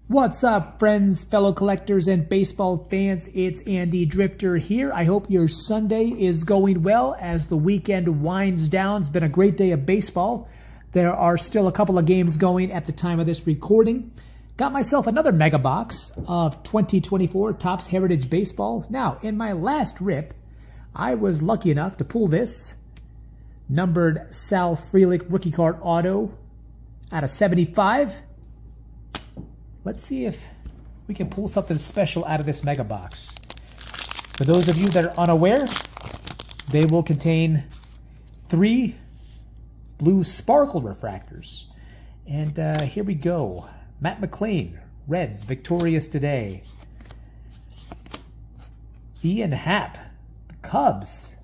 What's up, friends, fellow collectors, and baseball fans? It's Andy Drifter here. I hope your Sunday is going well as the weekend winds down. It's been a great day of baseball. There are still a couple of games going at the time of this recording. Got myself another mega box of 2024 Topps Heritage Baseball. Now, in my last rip, I was lucky enough to pull this numbered Sal Frelick rookie card auto out of 75. Let's see if we can pull something special out of this mega box. For those of you that are unaware, they will contain 3 blue sparkle refractors. And here we go. Matt McLean, Reds, victorious today. Ian Happ, the Cubs,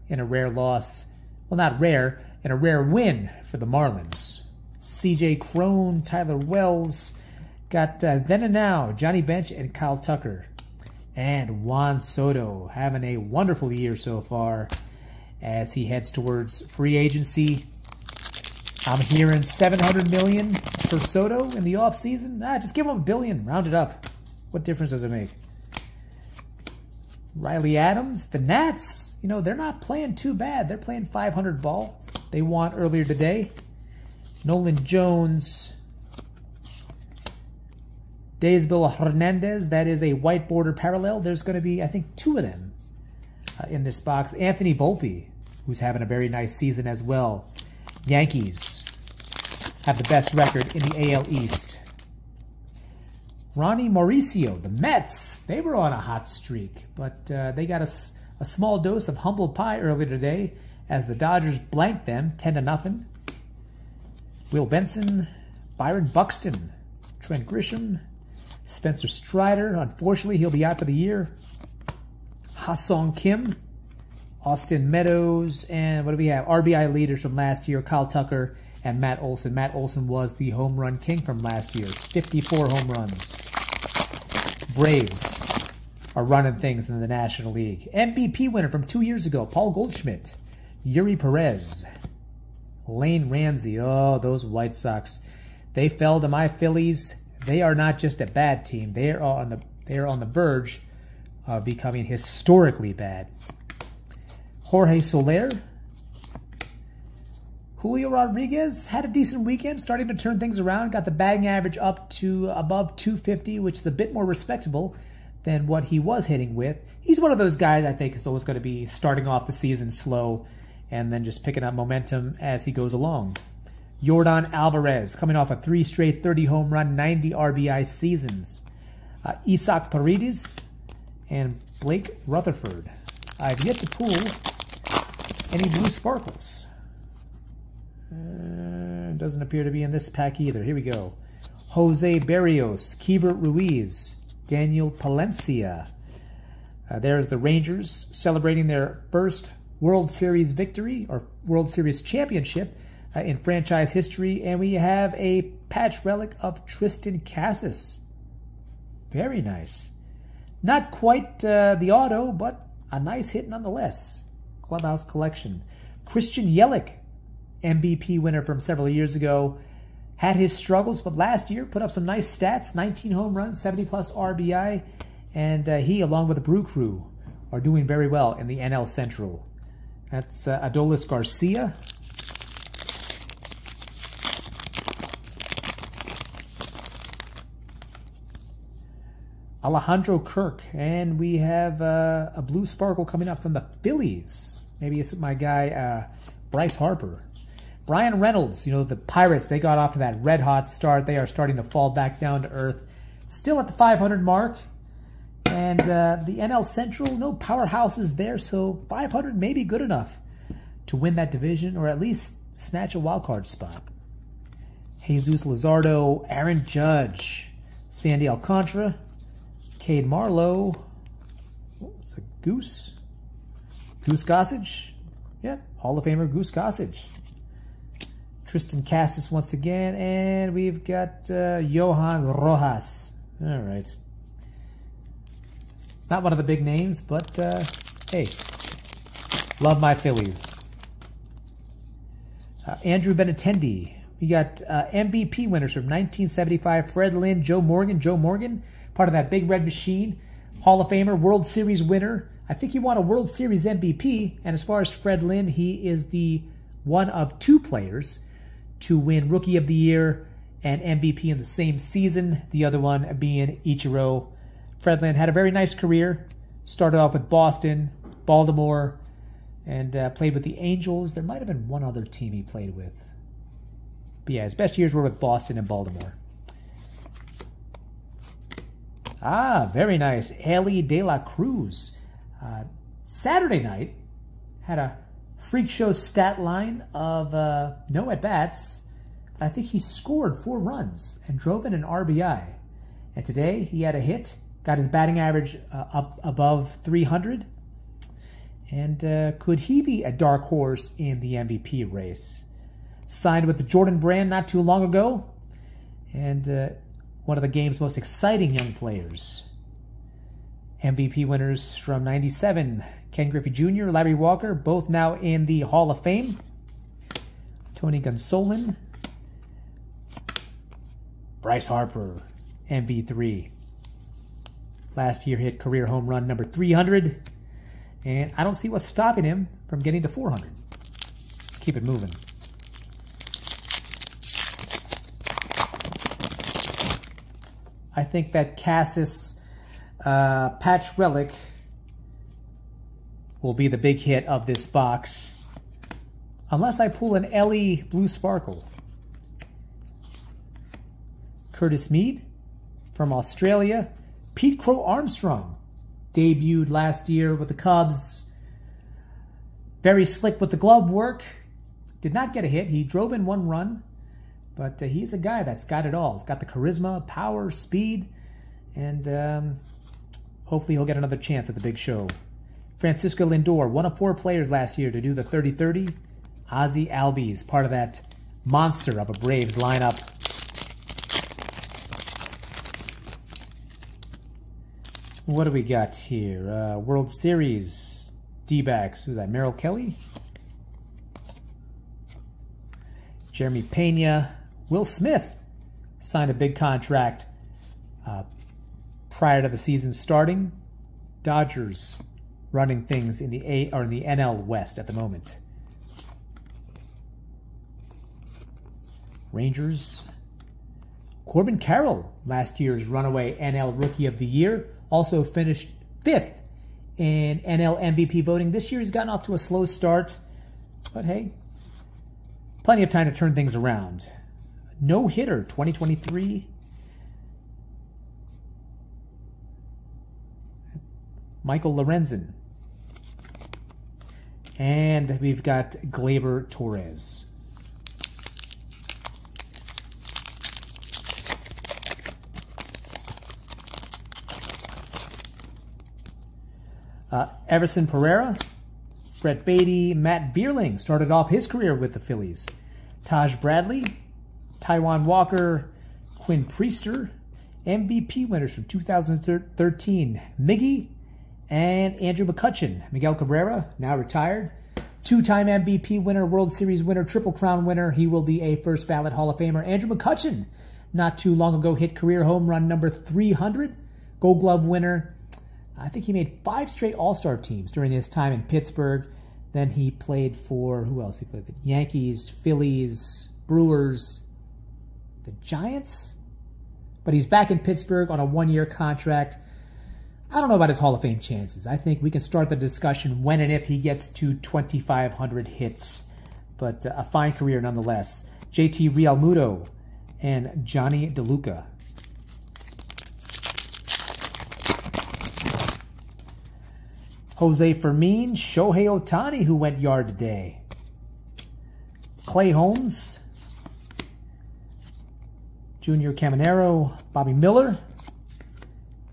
in a rare loss. Well, not rare, in a rare win for the Marlins. CJ Crone, Tyler Wells. Got Then and Now, Johnny Bench, and Kyle Tucker. And Juan Soto having a wonderful year so far as he heads towards free agency. I'm hearing $700 million for Soto in the offseason. Just give him $1 billion, round it up. What difference does it make? Riley Adams, the Nats, you know, they're not playing too bad. They're playing 500 ball. They won earlier today. Nolan Jones, Daysbill Hernandez, that is a white border parallel. There's going to be, I think, 2 of them in this box. Anthony Volpe, who's having a very nice season as well. Yankees have the best record in the AL East. Ronnie Mauricio, the Mets, they were on a hot streak, but they got a small dose of humble pie earlier today as the Dodgers blanked them 10-0. Will Benson, Byron Buxton, Trent Grisham, Spencer Strider, unfortunately, he'll be out for the year. Ha-Sung Kim, Austin Meadows, and what do we have? RBI leaders from last year, Kyle Tucker and Matt Olson. Matt Olson was the home run king from last year. 54 home runs. Braves are running things in the National League. MVP winner from 2 years ago, Paul Goldschmidt, Yuri Perez, Lane Ramsey. Oh, those White Sox. They fell to my Phillies. They are not just a bad team. They are on the verge of becoming historically bad. Jorge Soler. Julio Rodriguez had a decent weekend, starting to turn things around. Got the batting average up to above 250, which is a bit more respectable than what he was hitting with. He's one of those guys I think is always going to be starting off the season slow and then just picking up momentum as he goes along. Yordan Alvarez, coming off a 3 straight 30 home run, 90 RBI seasons. Isaac Paredes and Blake Rutherford. I've yet to pull any blue sparkles. Doesn't appear to be in this pack either. Here we go. Jose Berrios, Keibert Ruiz, Daniel Palencia. There's the Rangers celebrating their first World Series victory, or World Series championship, in franchise history, and we have a patch relic of Tristan Casas. Very nice. Not quite the auto, but a nice hit nonetheless. Clubhouse collection. Christian Yelich, MVP winner from several years ago, had his struggles, but last year put up some nice stats, 19 home runs, 70-plus RBI, and he, along with the Brew Crew, are doing very well in the NL Central. That's Adolis Garcia. Alejandro Kirk, and we have a blue sparkle coming up from the Phillies. Maybe it's my guy, Bryce Harper. Brian Reynolds, you know, the Pirates, they got off to that red-hot start. They are starting to fall back down to earth. Still at the 500 mark. And the NL Central, no powerhouses there, so 500 may be good enough to win that division or at least snatch a wild card spot. Jesus Luzardo, Aaron Judge, Sandy Alcantara, Cade Marlowe. It's a Goose. Goose Gossage. Yep, Hall of Famer Goose Gossage. Tristan Casas once again. And we've got Johan Rojas. All right. Not one of the big names, but hey, love my Phillies. Andrew Benintendi. We got MVP winners from 1975, Fred Lynn, Joe Morgan. Joe Morgan, part of that Big Red Machine. Hall of Famer, World Series winner. I think he won a World Series MVP. And as far as Fred Lynn, he is the one of 2 players to win Rookie of the Year and MVP in the same season. The other one being Ichiro. Fred Lynn had a very nice career. Started off with Boston, Baltimore, and played with the Angels. There might have been one other team he played with. But yeah, his best years were with Boston and Baltimore. Ah, very nice. Ellie De La Cruz. Saturday night had a freak show stat line of no at-bats. I think he scored 4 runs and drove in an RBI. And today he had a hit, got his batting average up above 300. And could he be a dark horse in the MVP race? Signed with the Jordan brand not too long ago. And one of the game's most exciting young players. MVP winners from 97, Ken Griffey Jr., Larry Walker, both now in the Hall of Fame. Tony Gonsolin. Bryce Harper, MV3. Last year hit career home run number 300. And I don't see what's stopping him from getting to 400. Let's keep it moving. I think that Cassis patch relic will be the big hit of this box. Unless I pull an LE Blue Sparkle. Curtis Mead from Australia. Pete Crow Armstrong debuted last year with the Cubs. Very slick with the glove work. Did not get a hit. He drove in 1 run. But he's a guy that's got it all. Got the charisma, power, speed. And hopefully he'll get another chance at the big show. Francisco Lindor, one of 4 players last year to do the 30-30. Ozzie Albies, part of that monster of a Braves lineup. What do we got here? World Series, D-backs. Who's that? Merrill Kelly? Jeremy Pena. Will Smith signed a big contract prior to the season starting. Dodgers running things in the NL West at the moment. Rangers. Corbin Carroll, last year's runaway NL Rookie of the Year, also finished 5th in NL MVP voting. This year he's gotten off to a slow start, but hey, plenty of time to turn things around. No-hitter 2023. Michael Lorenzen. And we've got Gleyber Torres. Everson Pereira, Brett Beatty, Matt Bierling started off his career with the Phillies. Taj Bradley, Taijuan Walker, Quinn Priester, MVP winners from 2013, Miggy, and Andrew McCutchen. Miguel Cabrera, now retired. 2-time MVP winner, World Series winner, Triple Crown winner. He will be a first ballot Hall of Famer. Andrew McCutchen, not too long ago, hit career home run number 300. Gold Glove winner. I think he made 5 straight All-Star teams during his time in Pittsburgh. Then he played for, who else he played with? Yankees, Phillies, Brewers, the Giants. But he's back in Pittsburgh on a 1-year contract. I don't know about his Hall of Fame chances. I think we can start the discussion when and if he gets to 2,500 hits. But a fine career nonetheless. JT Realmuto and Johnny DeLuca. Jose Fermin, Shohei Ohtani, who went yard today. Clay Holmes, Junior Caminero, Bobby Miller,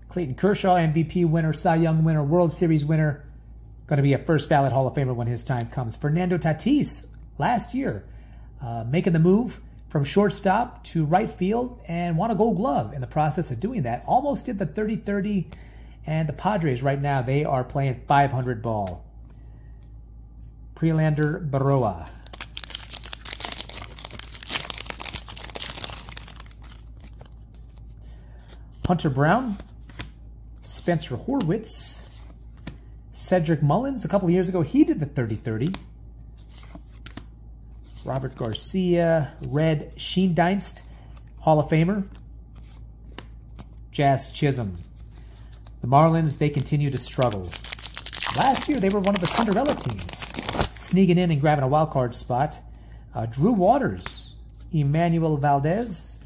Clayton Kershaw, MVP winner, Cy Young winner, World Series winner. Going to be a first ballot Hall of Famer when his time comes. Fernando Tatis, last year, making the move from shortstop to right field and won a Gold Glove in the process of doing that. Almost did the 30-30. And the Padres right now, they are playing 500 ball. Prelander Baroa. Hunter Brown, Spencer Horwitz, Cedric Mullins. A couple of years ago, he did the 30-30. Robert Garcia, Red Sheendienst, Hall of Famer. Jazz Chisholm. The Marlins, they continue to struggle. Last year, they were one of the Cinderella teams, sneaking in and grabbing a wild card spot. Drew Waters, Emmanuel Valdez,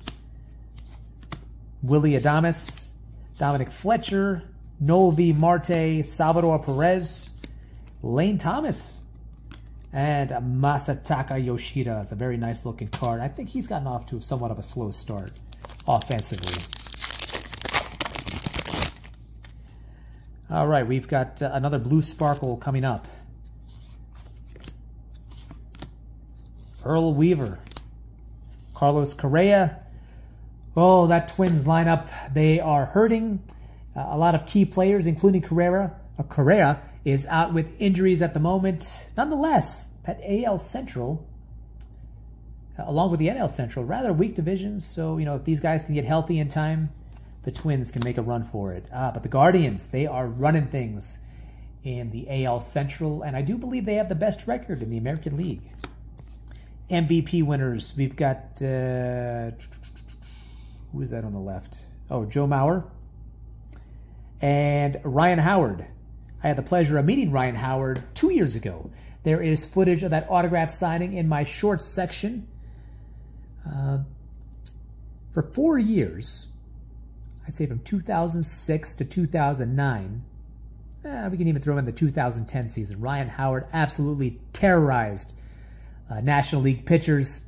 Willie Adames, Dominic Fletcher, Noel V. Marte, Salvador Perez, Lane Thomas, and Masataka Yoshida. It's a very nice looking card. I think he's gotten off to somewhat of a slow start offensively. All right, we've got another blue sparkle coming up. Earl Weaver, Carlos Correa. Oh, that Twins lineup, they are hurting. A lot of key players, including Correa, is out with injuries at the moment. Nonetheless, that AL Central, along with the NL Central, rather weak divisions. So, if these guys can get healthy in time, the Twins can make a run for it. But the Guardians, they are running things in the AL Central, and I do believe they have the best record in the American League. MVP winners, we've got, who is that on the left? Oh, Joe Mauer and Ryan Howard. I had the pleasure of meeting Ryan Howard 2 years ago. There is footage of that autograph signing in my shorts section. For 4 years, I'd say from 2006 to 2009, we can even throw in the 2010 season, Ryan Howard absolutely terrorized National League pitchers,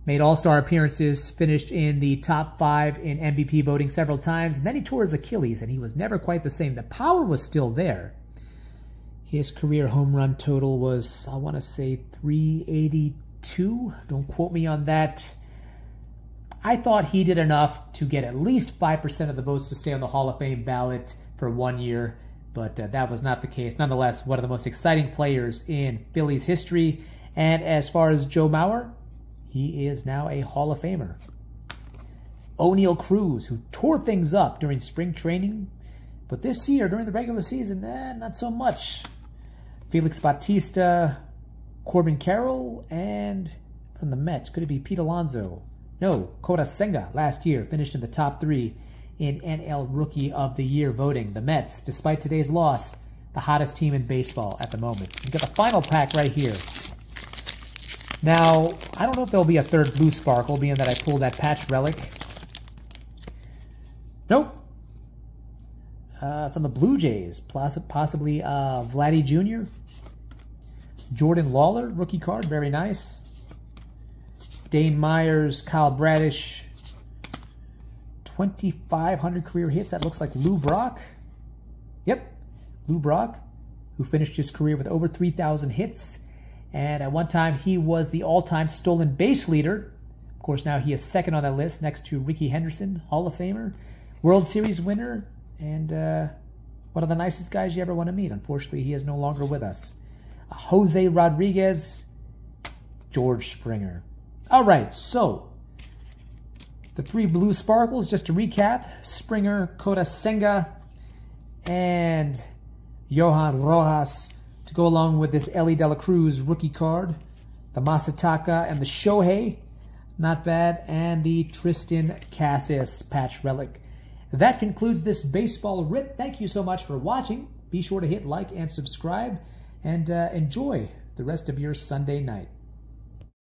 made all-star appearances, finished in the top 5 in MVP voting several times, and then he tore his Achilles, and he was never quite the same. The power was still there. His career home run total was, I want to say, 382. Don't quote me on that. I thought he did enough to get at least 5% of the votes to stay on the Hall of Fame ballot for 1 year, but that was not the case. Nonetheless, one of the most exciting players in Phillies history. And as far as Joe Mauer, he is now a Hall of Famer. O'Neal Cruz, who tore things up during spring training, but this year, during the regular season, not so much. Felix Bautista, Corbin Carroll, and from the Mets, could it be Pete Alonso? No, Kodai Senga last year finished in the top 3 in NL Rookie of the Year voting. The Mets, despite today's loss, the hottest team in baseball at the moment. We've got the final pack right here. Now, I don't know if there'll be a third blue sparkle, being that I pulled that patch relic. Nope. From the Blue Jays, possibly Vladdy Jr. Jordan Lawler, rookie card, very nice. Dane Myers, Kyle Bradish, 2,500 career hits. That looks like Lou Brock. Yep, Lou Brock, who finished his career with over 3,000 hits. And at one time, he was the all-time stolen base leader. Of course, now he is second on that list next to Ricky Henderson, Hall of Famer, World Series winner, and one of the nicest guys you ever want to meet. Unfortunately, he is no longer with us. Jose Rodriguez, George Springer. All right, so the 3 blue sparkles, just to recap: Springer, Kodai Senga, and Johan Rojas, to go along with this Ellie De La Cruz rookie card, the Masataka and the Shohei, not bad, and the Tristan Cassis patch relic. That concludes this baseball rip. Thank you so much for watching. Be sure to hit like and subscribe, and enjoy the rest of your Sunday night.